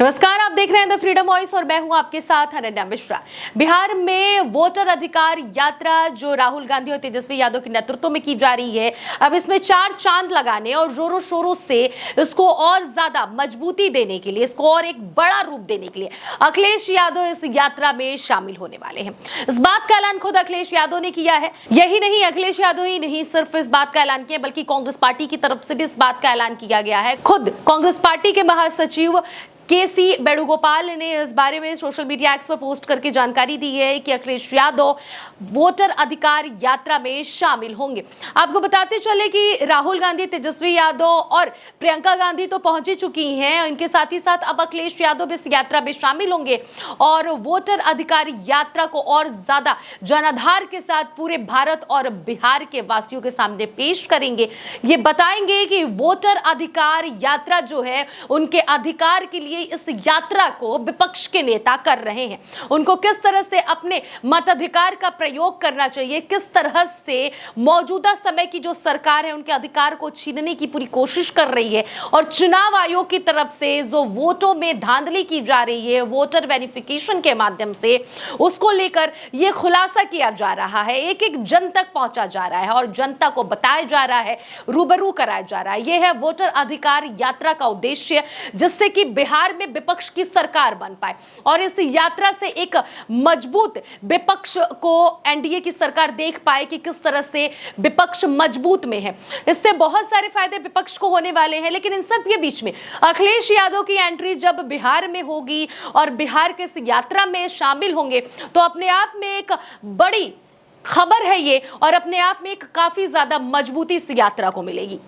नमस्कार, आप देख रहे हैं द फ्रीडम वॉइस और मैं हूं आपके साथ अनन्या मिश्रा। बिहार में वोटर अधिकार यात्रा जो राहुल गांधी और तेजस्वी यादव के नेतृत्व में की जा रही है, अब इसमें चार चांद लगाने और जोरों शोरों से इसको और ज्यादा मजबूती देने के लिए, इसको और एक बड़ा रूप देने के लिए अखिलेश यादव इस यात्रा में शामिल होने वाले हैं। इस बात का ऐलान खुद अखिलेश यादव ने किया है। यही नहीं, अखिलेश यादव ही नहीं सिर्फ इस बात का ऐलान किया बल्कि कांग्रेस पार्टी की तरफ से भी इस बात का ऐलान किया गया है। खुद कांग्रेस पार्टी के महासचिव के.सी. वेणुगोपाल ने इस बारे में सोशल मीडिया एक्स पर पोस्ट करके जानकारी दी है कि अखिलेश यादव वोटर अधिकार यात्रा में शामिल होंगे। आपको बताते चले कि राहुल गांधी, तेजस्वी यादव और प्रियंका गांधी तो पहुंच ही चुकी हैं। इनके साथ ही साथ अब अखिलेश यादव इस यात्रा में शामिल होंगे और वोटर अधिकार यात्रा को और ज्यादा जनाधार के साथ पूरे भारत और बिहार के वासियों के सामने पेश करेंगे। ये बताएंगे कि वोटर अधिकार यात्रा जो है, उनके अधिकार के लिए इस यात्रा को विपक्ष के नेता कर रहे हैं। उनको किस तरह से अपने मताधिकार का प्रयोग करना चाहिए, किस तरह से मौजूदा समय की जो सरकार है उनके अधिकार को छीनने की पूरी कोशिश कर रही है और चुनाव आयोग की तरफ से जो वोटों में धांधली की जा रही है वोटर वेरिफिकेशन के माध्यम से, उसको लेकर यह खुलासा किया जा रहा है। एक एक जन तक पहुंचा जा रहा है और जनता को बताया जा रहा है, रूबरू कराया जा रहा है। यह है वोटर अधिकार यात्रा का उद्देश्य, जिससे कि बिहार में विपक्ष की सरकार बन पाए और इस यात्रा से एक मजबूत विपक्ष को एनडीए की सरकार देख पाए कि किस तरह से विपक्ष मजबूत में है। इससे बहुत सारे फायदे विपक्ष को होने वाले हैं, लेकिन इन सब के बीच में अखिलेश यादव की एंट्री जब बिहार में होगी और बिहार के इस यात्रा में शामिल होंगे तो अपने आप में एक बड़ी खबर है ये और अपने आप में एक काफी ज्यादा मजबूती इस यात्रा को मिलेगी।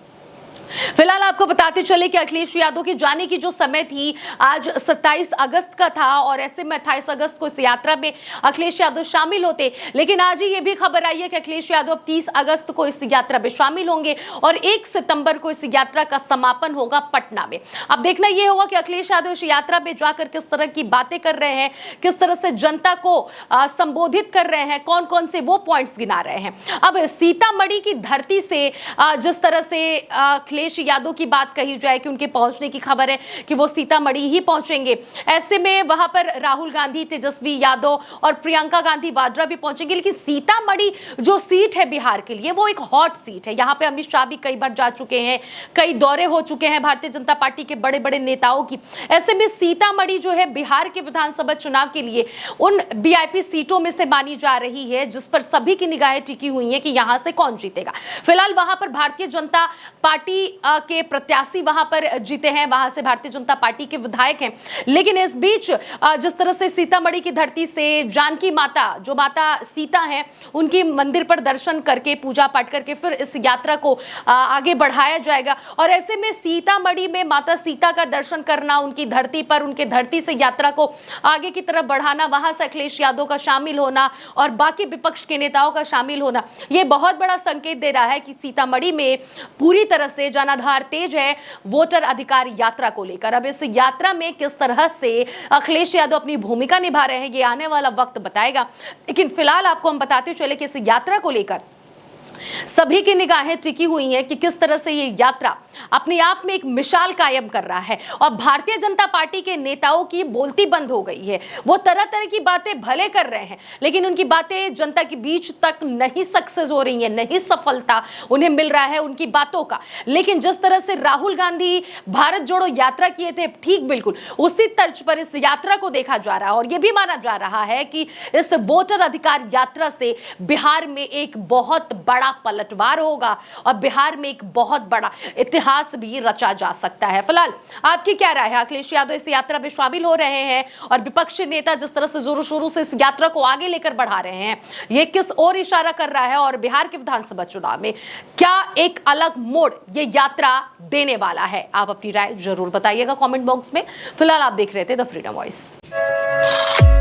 फिलहाल आपको बताते चले कि अखिलेश यादव के जाने की जो समय थी आज 27 अगस्त का था और ऐसे में 28 अगस्त को इस यात्रा में अखिलेश यादव शामिल होते, लेकिन आज ही ये भी खबर आई है कि अखिलेश यादव 30 अगस्त को इस यात्रा में शामिल होंगे और 1 सितंबर को इस यात्रा का समापन होगा पटना में। अब देखना यह होगा कि अखिलेश यादव इस यात्रा में जाकर किस तरह की बातें कर रहे हैं, किस तरह से जनता को संबोधित कर रहे हैं, कौन कौन से वो पॉइंट्स गिना रहे हैं। अब सीतामढ़ी की धरती से जिस तरह से अखिलेश यादव की बात कही जाए कि उनके पहुंचने की खबर है कि वो सीतामढ़ी ही पहुंचेंगे, ऐसे में वहां पर राहुल गांधी, तेजस्वी यादव और प्रियंका गांधी वाड्रा भी पहुंचेंगे। लेकिन सीतामढ़ी जो सीट है बिहार के लिए, वो एक हॉट सीट है। यहां पे अमित शाह भी कई बार जा चुके हैं, कई दौरे हो चुके हैं भारतीय जनता पार्टी के बड़े बड़े नेताओं की। ऐसे में सीतामढ़ी जो है बिहार के विधानसभा चुनाव के लिए उन वीआईपी सीटों में से मानी जा रही है जिस पर सभी की निगाहें टिकी हुई है कि यहां से कौन जीतेगा। फिलहाल वहां पर भारतीय जनता पार्टी के प्रत्याशी वहां पर जीते हैं, वहां से भारतीय जनता पार्टी के विधायक हैं। लेकिन इस बीच जिस तरह से सीतामढ़ी की धरती से जानकी माता, जो माता सीता हैं, उनकी मंदिर पर दर्शन करके, पूजा पाठ करके फिर इस यात्रा को आगे बढ़ाया जाएगा और ऐसे में सीतामढ़ी में माता सीता का दर्शन करना, उनकी धरती पर, उनके धरती से यात्रा को आगे की तरफ बढ़ाना, वहां से अखिलेश यादव का शामिल होना और बाकी विपक्ष के नेताओं का शामिल होना, यह बहुत बड़ा संकेत दे रहा है कि सीतामढ़ी में पूरी तरह से जनाधार तेज है वोटर अधिकार यात्रा को लेकर। अब इस यात्रा में किस तरह से अखिलेश यादव अपनी भूमिका निभा रहे हैं, ये आने वाला वक्त बताएगा। लेकिन फिलहाल आपको हम बताते चले कि इस यात्रा को लेकर सभी की निगाहें टिकी हुई हैं कि किस तरह से ये यात्रा अपने आप में एक मिसाल कायम कर रहा है और भारतीय जनता पार्टी के नेताओं की बोलती बंद हो गई है। वो तरह तरह की बातें भले कर रहे हैं, लेकिन उनकी बातें जनता के बीच तक नहीं सक्सेस हो रही है, नहीं सफलता उन्हें मिल रहा है उनकी बातों का। लेकिन जिस तरह से राहुल गांधी भारत जोड़ो यात्रा किए थे, ठीक बिल्कुल उसी तर्ज पर इस यात्रा को देखा जा रहा है और यह भी माना जा रहा है कि इस वोटर अधिकार यात्रा से बिहार में एक बहुत बड़ा पलटवार होगा और बिहार में एक बहुत बड़ा इतिहास भी रचा जा सकता है। फिलहाल आपकी क्या राय है? अखिलेश यादव इस यात्रा में शामिल हो रहे हैं और विपक्षी नेता जिस तरह से जोरों शोरों से इस यात्रा को आगे लेकर बढ़ा रहे हैं, ये किस ओर इशारा कर रहा है और बिहार के विधानसभा चुनाव में क्या एक अलग मोड़ ये यात्रा देने वाला है? आप अपनी राय जरूर बताइएगा कमेंट बॉक्स में। फिलहाल आप देख रहे थे द फ्रीडम वॉइस।